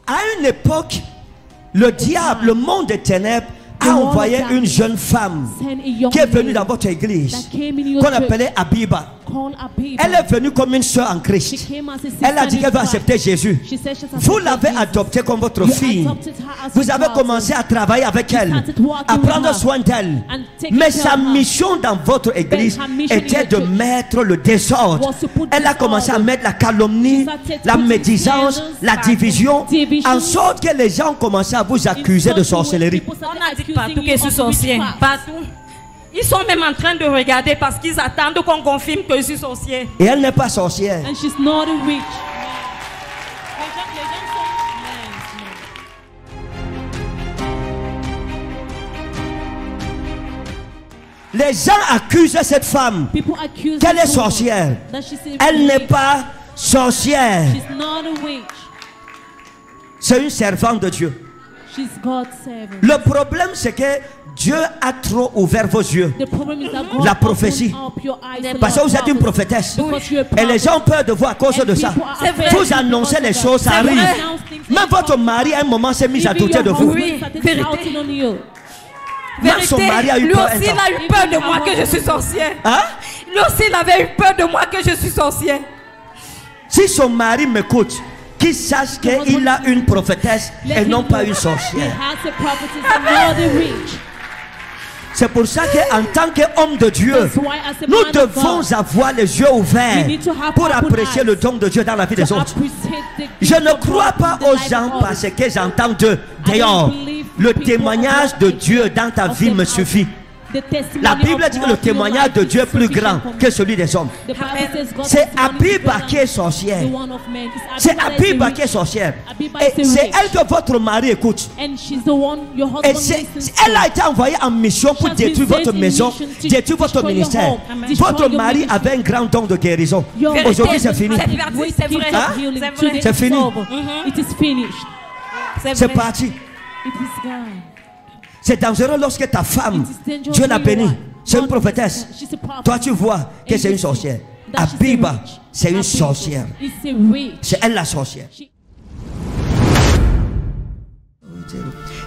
À une époque, le diable, le monde des ténèbres, a envoyé une jeune femme qui est venue dans votre église, qu'on appelait Abiba. Elle est venue comme une soeur en Christ. Elle a dit qu'elle va accepter Jésus. Vous l'avez adoptée comme votre fille. Vous avez commencé à travailler avec elle, à prendre soin d'elle. Mais sa mission dans votre église était de mettre le désordre. Elle a commencé à mettre la calomnie, la médisance, la division, en sorte que les gens ont commencé à vous accuser de sorcellerie. On a dit partout que je suis sorcier, partout. Ils sont même en train de regarder parce qu'ils attendent qu'on confirme que je suis sorcier. Et elle n'est pas sorcière. And she's not a witch. Les gens accusent cette femme qu'elle est sorcière. Elle n'est pas sorcière. She's not a witch. C'est une servante de Dieu. She's God's servant. Le problème, c'est que Dieu a trop ouvert vos yeux. The problem is that God La prophétie. opened up your eyes to Parce que your vous êtes une prophecy. prophétesse. Because you're a Et les gens ont peur de vous à cause de ça. C'est vrai. Vous annoncez les choses, ça arrive. Même votre mari à un moment s'est mis à douter de vous. Oui, vérité. Même son mari a eu Lui peur. aussi, il a eu peur de moi que je suis sorcière. Hein? Lui aussi, il avait eu peur de moi que je suis sorcière. Si son mari m'écoute, qu'il sache qu'il a une prophétesse et non pas une sorcière. C'est pour ça qu'en tant qu'homme de Dieu, nous devons avoir les yeux ouverts pour apprécier le don de Dieu dans la vie des autres. Je ne crois pas aux gens parce que j'entends d'eux. D'ailleurs, le témoignage de Dieu dans ta vie me suffit. La Bible dit que le témoignage de Dieu est plus grand que celui des hommes. C'est Abiba qui est sorcière. C'est Abiba qui est sorcière. Et c'est elle que votre mari écoute. Et elle a été envoyée en mission pour détruire votre maison, détruire votre ministère. Votre mari avait un grand don de guérison. Aujourd'hui c'est fini. C'est vrai. Hein? C'est fini. C'est parti. C'est dangereux lorsque ta femme, Dieu l'a bénie, c'est une prophétesse. Toi tu vois que c'est une sorcière. Abiba, c'est une sorcière. C'est elle la sorcière.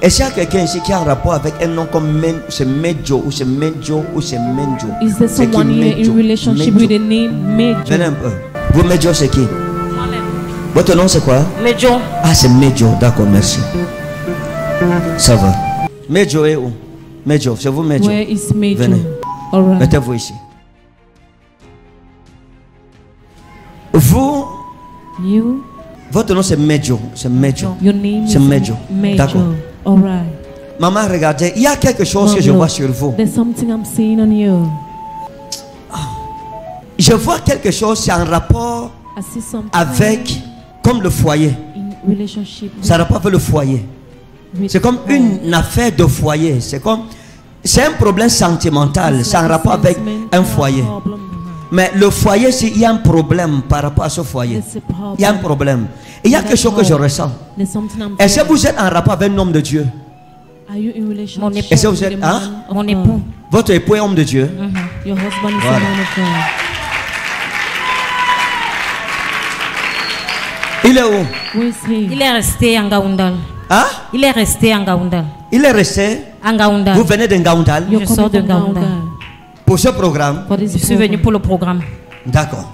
Et s'il y a quelqu'un ici qui a un rapport avec un nom comme c'est Medjo ou c'est Medjo ou c'est Menjo. Is there someone here in relationship with the name Medjo? Venez un peu. Vous Medjo c'est qui? Votre nom c'est quoi? Medjo. Ah c'est Medjo, d'accord, merci. Ça va. Medjo est où? Medjo, c'est vous Medjo? Where is Medjo? Venez. All right. Mettez-vous ici. Vous, You, votre nom c'est Medjo. C'est Medjo. your name C'est is Medjo. D'accord. Medjo. All right. Maman, regardez, il y a quelque chose que je vois sur vous. There's something I'm seeing on you. Je vois quelque chose, c'est en rapport I see something avec, comme le foyer. in relationship. Ça a rapport avec le foyer. C'est comme une affaire de foyer. C'est un problème sentimental. C'est en rapport avec un foyer. Mais le foyer, il y a un problème par rapport à ce foyer. Il y a un problème. Et il y a quelque chose que je ressens. Est-ce que vous êtes en rapport avec un homme de Dieu? Are you in relationship? Mon époux. Est-ce que vous êtes, hein? Mon époux. Votre époux est homme de Dieu? Your husband is Voilà. a man of God. Il est où? Where is he? Il est resté en Gaoundal. Hein? Il est resté en Gaoundal. Il est resté. En Gaoundal. Vous venez de Ngaoundal You're Je sors coming de from Gaoundal. pour ce programme? For this Je suis venue program. pour le programme. D'accord.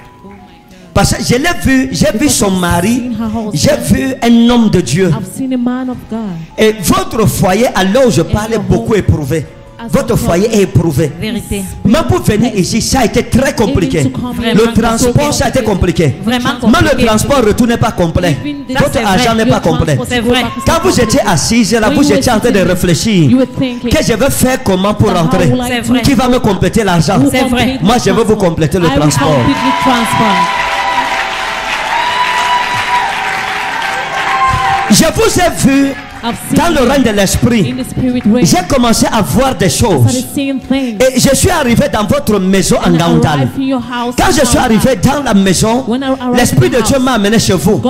Parce que je l'ai vu, j'ai vu son mari, j'ai vu un homme de Dieu. I've seen a man of God. Et votre foyer, à l'heure où je parle, est beaucoup éprouvé. Votre foyer est éprouvé. Vérité. Même pour venir ici, ça a été très compliqué. Le transport, ça a été compliqué. Vraiment Même compliqué. le transport retour n'est pas complet. Votre c'est argent vrai. n'est pas complet. C'est vrai. Quand vous étiez assise là, vous étiez en train de réfléchir. You were thinking, Que je vais faire comment pour rentrer? C'est vrai. Qui va me compléter l'argent? C'est vrai. Moi, je veux vous compléter le I will transport. complete the transport. Je vous ai vu dans le règne de l'esprit, j'ai commencé à voir des choses. Et je suis arrivé dans votre maison en Gaoundal. Quand je suis arrivé dans la maison, l'Esprit de Dieu m'a amené chez vous.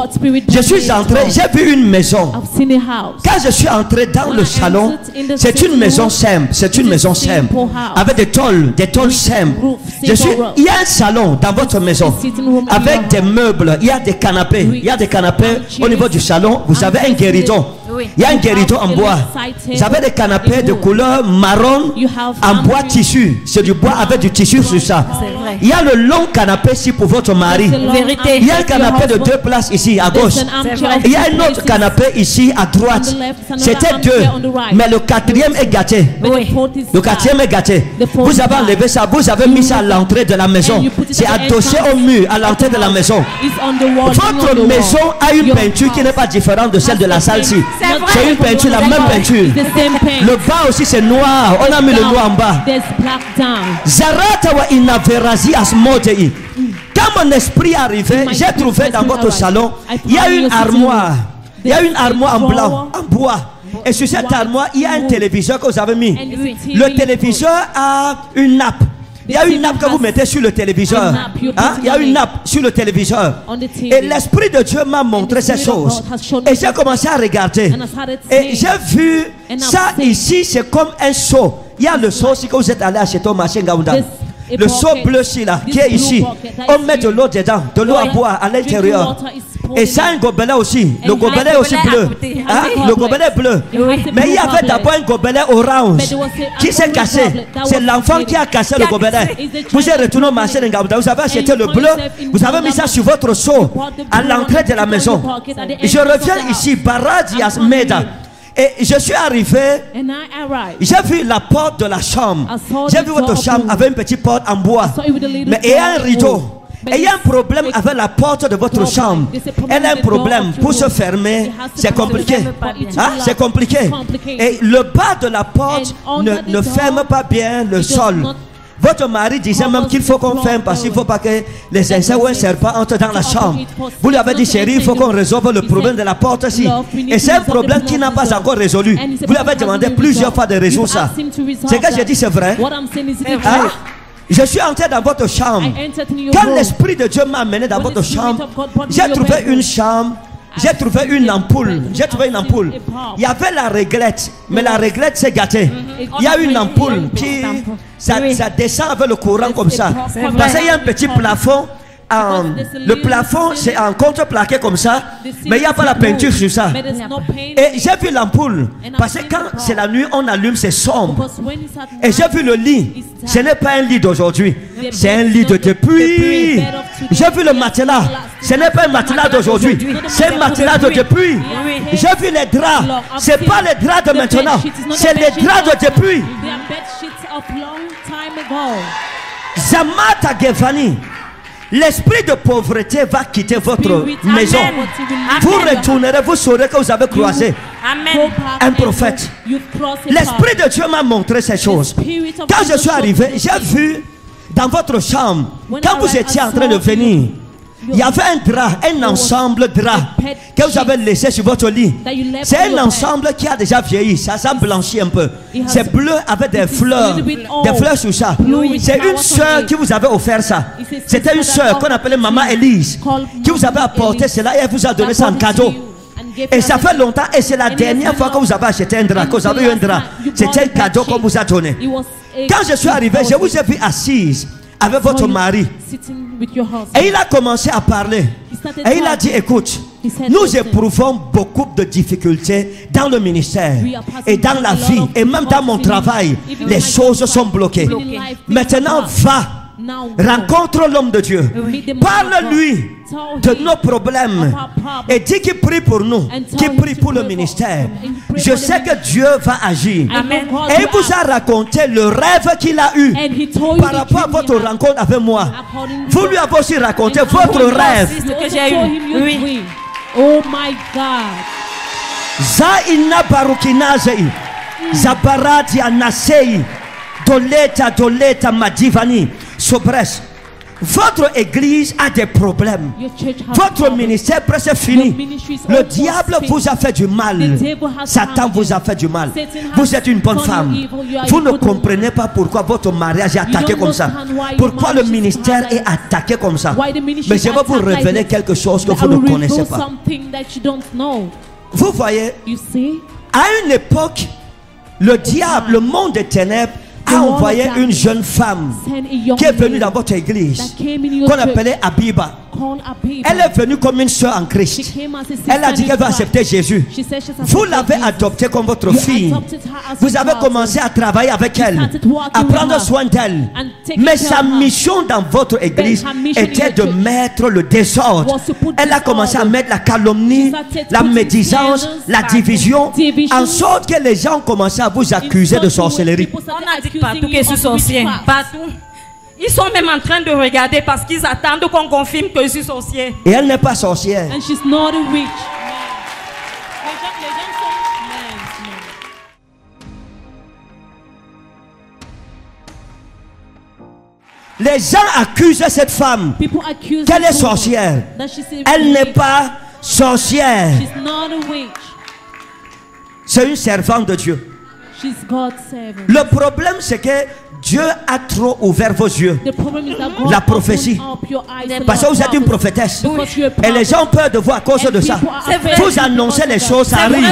Je suis entré, j'ai vu une maison. Quand je suis entré dans le salon, c'est une maison simple. C'est une maison simple. Avec des tôles simples. Il y a un salon dans votre maison. Avec des meubles, il y a des canapés. Il y a des canapés au niveau du salon. Vous avez un guéridon. Il y a un guéridon en bois. Vous avez des canapés de couleur marron en bois tissu. C'est du bois avec du tissu sur ça. Il y a le long canapé ici pour votre mari. Il y a un canapé de 2 places ici à gauche. Il y a un autre canapé ici à droite. C'était 2. Mais le 4e est gâté. Le 4e est gâté. Vous avez enlevé ça. Vous avez mis ça à l'entrée de la maison. C'est adossé au mur à l'entrée de la maison. Votre maison a une peinture qui n'est pas différente de celle de la salle-ci. C'est une peinture, la même peinture. Le bas aussi c'est noir. On a mis le noir en bas. Quand mon esprit est arrivé, j'ai trouvé dans votre salon, il y a une armoire. Il y a une armoire en blanc, en bois. Et sur cette armoire, il y a un téléviseur que vous avez mis. Le téléviseur a une nappe. Il y a une nappe que vous mettez sur le téléviseur. Hein? Il y a une nappe sur le téléviseur. Et l'Esprit de Dieu m'a montré ces choses. Et j'ai commencé à regarder. Et j'ai vu ça ici, c'est comme un seau. Il y a le seau aussi que vous êtes allé acheter au marché Gaoundal. Le seau bleu ici, là, qui est ici. On met de l'eau dedans, de l'eau à boire à l'intérieur. Et ça, un gobelet aussi. Le gobelet est aussi bleu. Hein? Le gobelet est bleu. Mais il y avait d'abord un gobelet orange qui s'est cassé. C'est l'enfant qui a cassé le gobelet. Vous êtes retourné au marché de Gaoundal. Vous avez acheté le bleu. Vous avez mis ça sur votre seau à l'entrée de la maison. Je reviens ici, Baradi Asmeda. Et je suis arrivé, j'ai vu la porte de la chambre. J'ai vu votre chambre avec une petite porte en bois. Mais il y a un rideau. Et il y a un problème avec la porte de votre chambre. Elle a un problème pour se fermer. C'est compliqué. Hein? C'est compliqué. Et le bas de la porte ne ferme pas bien le sol. Votre mari disait même qu'il faut qu'on ferme parce qu'il ne faut pas que les insectes ou un serpent entrent dans la chambre. Vous lui avez dit, chérie, il faut qu'on résolve le problème de la porte aussi. Et c'est un problème qui n'a pas encore résolu. Vous lui avez demandé plusieurs fois de résoudre ça. C'est que j'ai dit, c'est vrai. Hein? Je suis entré dans votre chambre. Quand l'Esprit de Dieu m'a amené dans votre chambre, j'ai trouvé une chambre. J'ai trouvé une ampoule. J'ai trouvé une ampoule. Il y avait la réglette, mais la réglette s'est gâtée. Il y a une ampoule qui ça descend avec le courant comme ça. Parce qu'il y a un petit plafond. Le plafond c'est en contreplaqué comme ça, mais il n'y a pas la peinture sur ça. Et j'ai vu l'ampoule parce que quand c'est la nuit, on allume, c'est sombre. Et j'ai vu le lit. Ce n'est pas un lit d'aujourd'hui, c'est un lit de depuis. J'ai vu le matelas. Ce n'est pas un matelas d'aujourd'hui, c'est un matelas de depuis. J'ai vu les draps. Ce n'est pas les draps de maintenant, c'est les draps de depuis. Zamata Gevani. L'esprit de pauvreté va quitter votre maison. Vous retournerez, vous saurez que vous avez croisé un prophète. L'esprit de Dieu m'a montré ces choses. Quand je suis arrivé, j'ai vu dans votre chambre, quand vous étiez en train de venir, il y avait un drap, un ensemble drap que vous avez laissé sur votre lit. C'est un ensemble qui a déjà vieilli, ça a blanchi un peu. C'est bleu avec des fleurs sur ça. C'est une soeur qui vous avait offert ça. C'était une soeur qu'on appelait Maman Elise qui vous avait apporté cela et elle vous a donné ça en cadeau. Et ça fait longtemps et c'est la dernière fois que vous avez acheté un drap, que vous avez eu un drap. C'était un cadeau qu'on vous a donné. Quand je suis arrivé, je vous ai vu assise avec votre mari. Et il a commencé à parler. Et il a dit, écoute, nous éprouvons beaucoup de difficultés dans le ministère et dans la vie et même dans mon travail. Les choses sont bloquées. Maintenant, va, rencontre l'homme de Dieu. Parle-lui de nos problèmes et dis qu'il prie pour nous, qu'il prie pour le ministère. Je sais que Dieu va agir. Et il vous a raconté le rêve qu'il a eu par rapport à votre rencontre avec moi. Vous lui avez aussi raconté votre rêve. Oh my God. Zaina barukinazei, zabarati anasei, doleta madivani, sobres. Votre église a des problèmes. Votre ministère presque fini. Le diable vous a fait du mal. Satan vous a fait du mal. Vous êtes une bonne femme. Vous ne comprenez pas pourquoi votre mariage est attaqué comme ça. Pourquoi le ministère est attaqué comme ça. Mais je vais vous révéler quelque chose que vous ne connaissez pas. Vous voyez, à une époque, le diable, le monde des ténèbres, a envoyé une jeune femme qui est venue dans votre église, qu'on appelait Abiba. Elle est venue comme une soeur en Christ. Elle a dit qu'elle va accepter Jésus. Vous l'avez adoptée comme votre fille. Vous avez commencé à travailler avec elle, à prendre soin d'elle. Mais sa mission dans votre église était de mettre le désordre. Elle a commencé à mettre la calomnie, la médisance, la division, en sorte que les gens ont commencé à vous accuser de sorcellerie. On a dit partout que je suis sorcier. Partout. Ils sont même en train de regarder parce qu'ils attendent qu'on confirme que je suis sorcier. Et elle n'est pas sorcière. And she's not a witch. Les gens accusent cette femme qu'elle est sorcière. Elle n'est pas sorcière. She's not a witch. C'est une servante de Dieu. She's God's servant. Le problème, c'est que Dieu a trop ouvert vos yeux. La prophétie. Parce que vous êtes une prophétesse. Et les gens ont peur de vous à cause de ça. Vous annoncez les choses, ça arrive.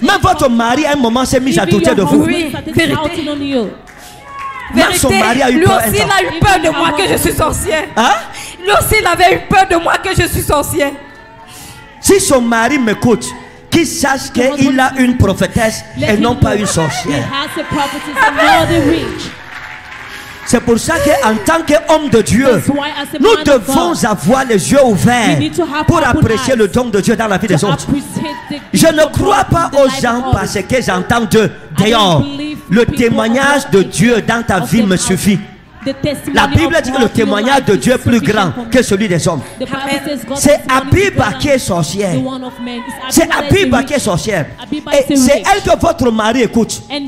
Même votre mari, à un moment, s'est mis à douter de vous. Oui, vérité. Même son mari a eu lui peur. aussi, il a eu peur de moi que je suis sorcière. Hein? Lui aussi, il avait eu peur de moi que je suis sorcière. Si son mari m'écoute, qu'il sache qu'il a une prophétesse et non pas une sorcière. C'est pour ça qu'en tant qu'homme de Dieu, nous devons avoir les yeux ouverts pour apprécier le don de Dieu dans la vie des autres. Je ne crois pas aux gens parce que j'entends d'eux. D'ailleurs, le témoignage de Dieu dans ta vie me suffit. La Bible dit que le témoignage de Dieu est plus grand que celui des hommes. C'est Abiba qui est sorcière. C'est Abiba qui est sorcière. Et c'est elle que votre mari écoute. Et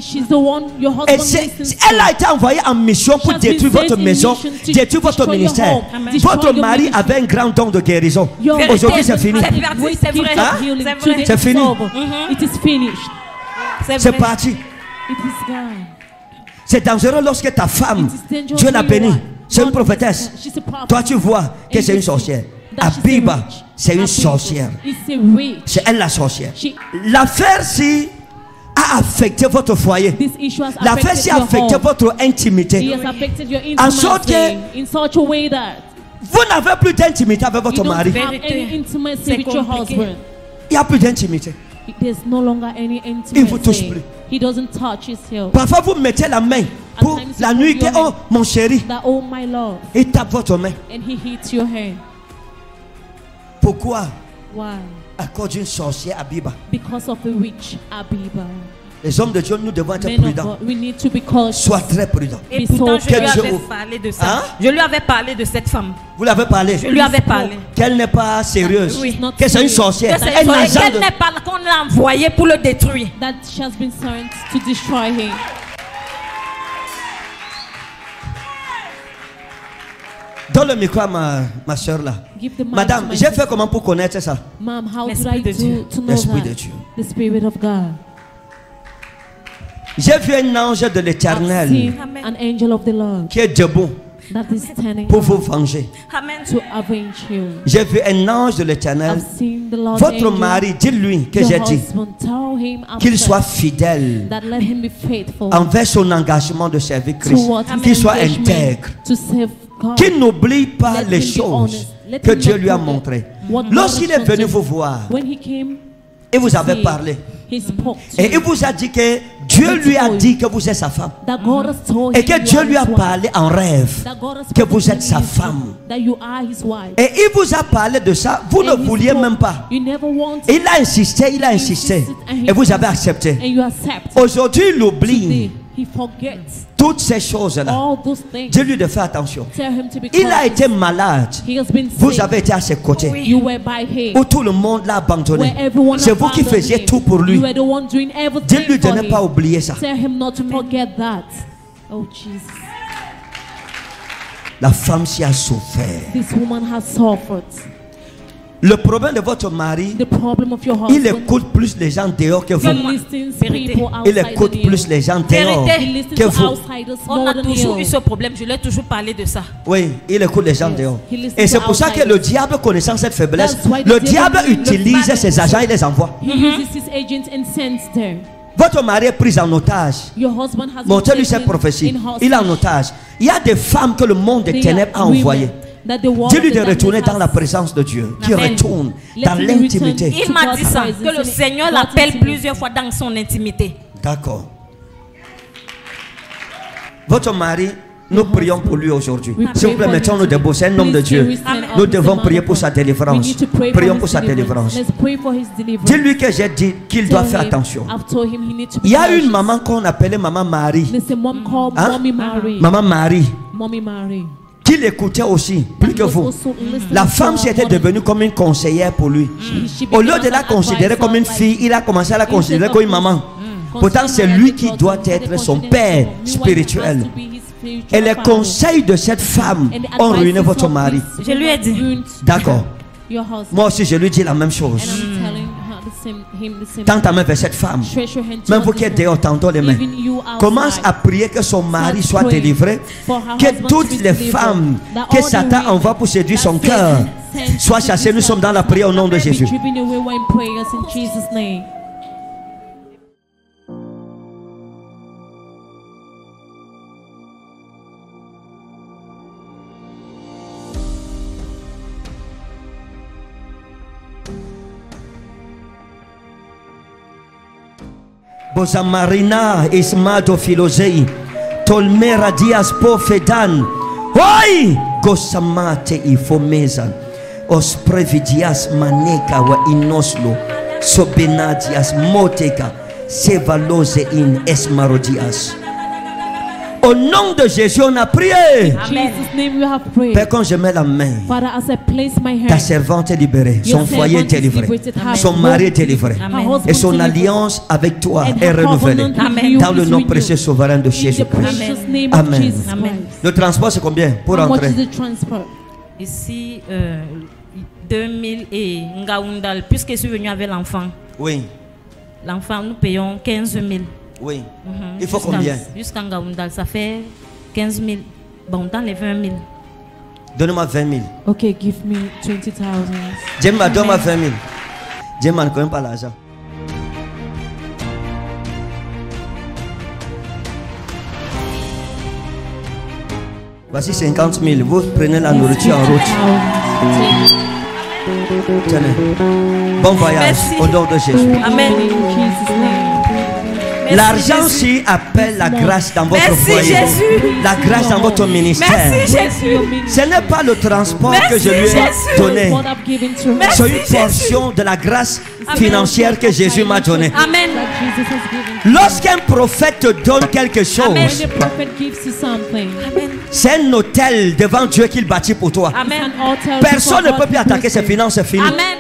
elle a été envoyée en mission pour détruire votre maison, détruire votre ministère. Votre mari avait un grand don de guérison. Aujourd'hui c'est fini. C'est fini. C'est parti. C'est dangereux lorsque ta femme, Dieu l'a bénie, c'est une prophétesse. Toi tu vois que c'est une sorcière. Abiba, c'est une sorcière. C'est elle la sorcière. L'affaire-ci a affecté votre foyer. L'affaire-ci a affecté votre intimité. En sorte que vous n'avez plus d'intimité avec votre mari. Il n'y a plus d'intimité. Il ne vous touche plus. Parfois vous mettez la main pour la nuit que, oh mon chéri, il tape votre main. Pourquoi? À cause d'une sorcière Abiba. Les hommes de Dieu, nous devons être prudents. Sois très prudent. Et pourtant, je lui avais parlé de ça. Hein? Je lui avais parlé de cette femme. Vous l'avez parlé? Je lui avais parlé. Qu'elle n'est pas sérieuse. Oui. Que c'est une sorcière. Qu'elle n'est pas là, qu'on l'a envoyée pour le détruire. Donne le micro à ma soeur là. Madame, j'ai fait comment pour connaître ça? L'Esprit de Dieu. L'Esprit de Dieu. The Spirit of God. J'ai vu un ange de l'Éternel qui est debout pour vous venger. J'ai vu un ange de l'Éternel. Votre mari, dis-lui que j'ai dit qu'il soit fidèle envers son engagement de servir Christ, qu'il soit intègre, qu'il n'oublie pas les choses que Dieu lui a montrées. Lorsqu'il est venu vous voir, il vous avait parlé. Et il vous a dit que Dieu lui a dit que vous êtes sa femme. Et que Dieu lui a parlé en rêve que vous êtes sa femme. Et il vous a parlé de ça. Vous ne vouliez même pas. Il a insisté, il a insisté. Et vous avez accepté. Aujourd'hui, il oublie toutes ces choses-là. Dis-lui de faire attention. Il a été malade. Vous avez été à ses côtés. Où tout le monde l'a abandonné. C'est vous qui faisiez tout pour lui. Dis-lui de ne pas oublier ça. La femme s'y a souffert. This woman has suffered. Le problème de votre mari, The problem of your il husband, écoute plus les gens dehors que vous. he listens people Il outside écoute than you. plus les gens dehors Vérité. He listens que to vous. outsiders On more a than toujours eu you. ce problème. Je l'ai toujours parlé de ça. Oui, il écoute les gens dehors. He listens Et c'est to pour ça que outsiders. le diable, connaissant cette faiblesse, That's why the le devil diable knows the utilise battle. ses agents et les envoie. He uses his agents and sends there. Votre mari est pris en otage. Your husband has Montez-lui been cette taken prophétie. in hostage. Il est en otage. Il y a des femmes que le monde des They ténèbres a are women envoyées. that the world Dis-lui of de the retourner darkness dans la has- présence de Dieu. Qui Amen. retourne Let dans him l'intimité. return. Il m'a God's dit ça, presence que le in Seigneur God's l'appelle intimacy. plusieurs fois dans son intimité. D'accord. Votre mari, nous prions pour lui aujourd'hui. We S'il vous pray plaît, for mettons-nous him. debout. C'est un homme de Please, Dieu. we stand Nous up, devons Mr. prier pour sa We délivrance. need to pray Prions for pour his sa deliverance. délivrance. Let's pray for his deliverance. Dis-lui que j'ai dit qu'il doit Tell faire him, attention. I've told him he needs to be Il y a une cautious. maman qu'on appelait Maman Marie. There's a mom called Hein? Mommy Mary. Maman Marie. Mommy Mary. Qui l'écoutait aussi, plus que vous. La femme s'était devenue comme une conseillère pour lui. Au lieu de la considérer comme une fille, il a commencé à la considérer comme une maman. Pourtant, c'est lui qui doit être son père spirituel. Et les conseils de cette femme ont ruiné votre mari. Je lui ai dit. D'accord. Your husband. Moi aussi, je lui dis la même chose. And I'm telling her the same. Tends ta main vers cette femme. Stretch your hand Même vous towards qui êtes this dehors, tendons les mains. Even you outside. Commence à prier que son mari soit Pray délivré. for her Que husband toutes to be les delivered. femmes That que all the Satan women envoie pour séduire that son Satan cœur sends soient to chassées. Nous sommes dans la prière au nom de be Jésus. driven away in prayers in Jesus' name. Bozamarina ismado filozei tolmera dias pofedan oi gosamate ifomezan os previdias maneka wa inoslo sobenadias moteka sevalose in esmarodias. Au nom de Jésus, on a prié. In Jesus' name we have prayed. Père, quand je mets la main, Father, as I place my ta hand, servante est libérée, your son foyer est servant is délivré, liberated, her son mari est délivré, Amen. her husband et son is delivered, alliance avec toi and est her renouvelée. covenant with Amen. you Dans le is nom renewed. précieux souverain de In the Jésus-Christ. precious name Amen. of Jesus Amen. Christ. Le transport, c'est combien pour How much rentrer? is the transport? Ici, 2000 et Ngaoundal, puisque je suis venu avec l'enfant. Oui, L'enfant, nous payons 15 000. oui. Mhm. Il faut Jusqu'à- combien? Jusqu'à Ngaoundal, ça fait 15 000. Bon, dans les 20 000. Donne-moi 20 000. Okay, give me 20,000. Jemma, donne-moi 20 000. Jemma ne connaît pas l'argent. Voici 50 000. Vous prenez la nourriture en route. Tenez. Bon voyage Merci. au nom de Jésus. Amen. In Jesus' name. Merci, L'argent Jésus. si appelle la grâce dans votre Merci, foyer. Jésus. La grâce dans votre ministère. Merci, Jésus. Ce n'est pas le transport Merci, que je lui ai Jésus. donné. What I've given to her. Merci. C'est une portion de la grâce financière que Jésus m'a donnée. That Amen. Jesus has given. Lorsqu'un prophète te donne quelque chose, Amen. When the prophet gives you something, Amen. c'est un hôtel devant Dieu qu'il bâtit pour toi. Amen. an altar Personne ne before peut plus God attaquer ses builds it. finances, c'est fini. Amen.